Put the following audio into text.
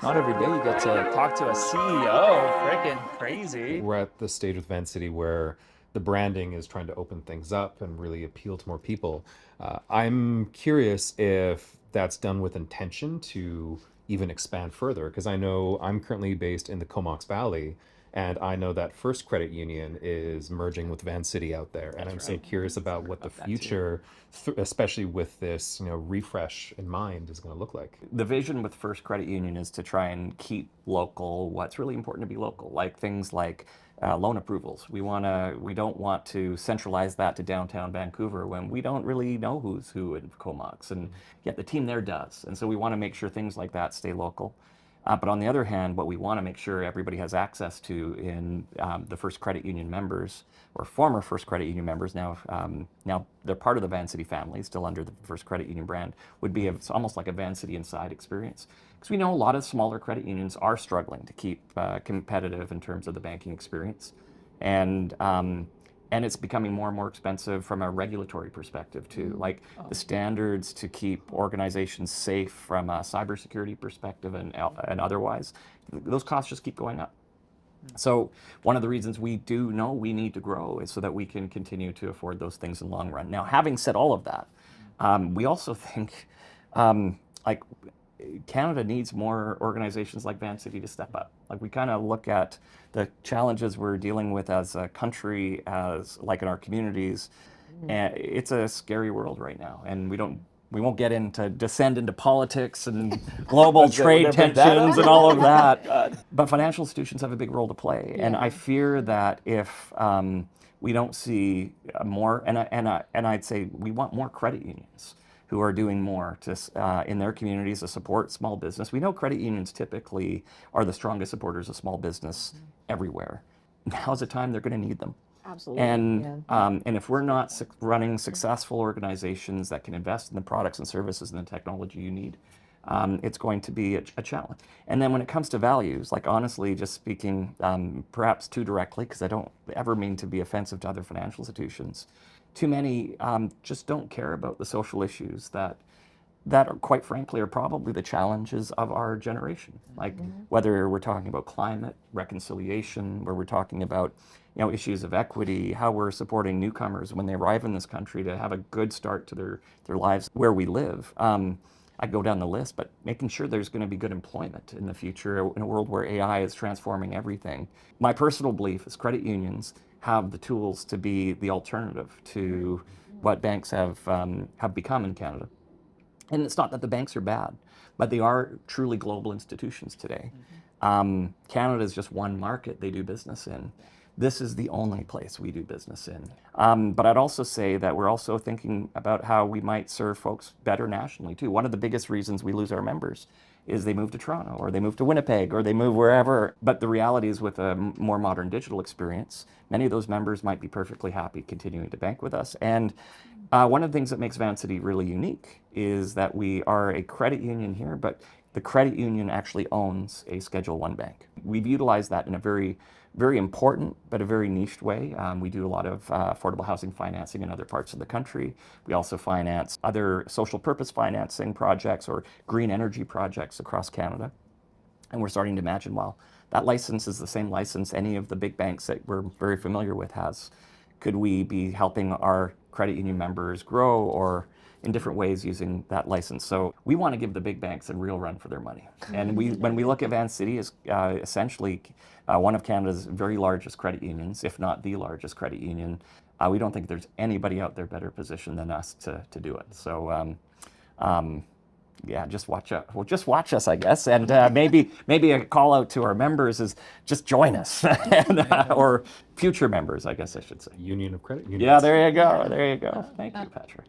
Not every day you get to talk to a CEO. Freaking crazy. We're at the stage with Vancity where the branding is trying to open things up and really appeal to more people. I'm curious if that's done with intention to even expand further, because I know I'm currently based in the Comox Valley, and I know that First Credit Union is merging with Vancity out there, and I'm so curious about what the future, especially with this refresh in mind, is going to look like. The vision with First Credit Union is to try and keep local what's really important to be local, like things like loan approvals. We don't want to centralize that to downtown Vancouver when we don't really know who's who in Comox, and yet the team there does. And so we want to make sure things like that stay local. But on the other hand, what we want to make sure everybody has access to in the First Credit Union members, or former First Credit Union members, now they're part of the Vancity family, still under the First Credit Union brand, would be it's almost like a Vancity Inside experience. Because we know a lot of smaller credit unions are struggling to keep competitive in terms of the banking experience. And it's becoming more and more expensive from a regulatory perspective too. Like the standards to keep organizations safe from a cybersecurity perspective and otherwise, those costs just keep going up. So one of the reasons we do know we need to grow is so that we can continue to afford those things in the long run. Now, having said all of that, we also think like Canada needs more organizations like Vancity to step up. Like we kind of look at the challenges we're dealing with as a country, as like in our communities, and it's a scary world right now. And we won't descend into politics and global trade tensions and all of that. But financial institutions have a big role to play, and I fear that if we don't see more, and I'd say we want more credit unions who are doing more to in their communities to support small business. We know credit unions typically are the strongest supporters of small business everywhere. Now's the time they're going to need them. Absolutely. And if we're not running successful organizations that can invest in the products and services and the technology you need, it's going to be a challenge. And then when it comes to values, like honestly, just speaking perhaps too directly, because I don't ever mean to be offensive to other financial institutions, too many just don't care about the social issues that are, quite frankly, are probably the challenges of our generation. Like whether we're talking about climate, reconciliation, where we're talking about issues of equity, how we're supporting newcomers when they arrive in this country to have a good start to their lives where we live. I go down the list, but making sure there's going to be good employment in the future in a world where AI is transforming everything. My personal belief is credit unions have the tools to be the alternative to what banks have become in Canada. And it's not that the banks are bad, but they are truly global institutions today. Canada is just one market they do business in. This is the only place we do business in. But I'd also say that we're also thinking about how we might serve folks better nationally too. One of the biggest reasons we lose our members is they move to Toronto or they move to Winnipeg or they move wherever. But the reality is with a more modern digital experience, many of those members might be perfectly happy continuing to bank with us. And one of the things that makes Vancity really unique is that we are a credit union here, but the credit union actually owns a Schedule I bank. We've utilized that in a very, very important, but a very niched way. We do a lot of affordable housing financing in other parts of the country. We also finance other social purpose financing projects or green energy projects across Canada. And we're starting to imagine, well, that license is the same license any of the big banks that we're very familiar with has. Could we be helping our credit union members grow or in different ways using that license? So we want to give the big banks a real run for their money. And when we look at Vancity as essentially one of Canada's very largest credit unions, if not the largest credit union, we don't think there's anybody out there better positioned than us to do it. So yeah, just watch us. Well, just watch us, I guess, and maybe a call out to our members is just join us, and, or future members, I guess I should say. Union of Credit Unions. Yeah, there you go. There you go. Thank you, Patrick.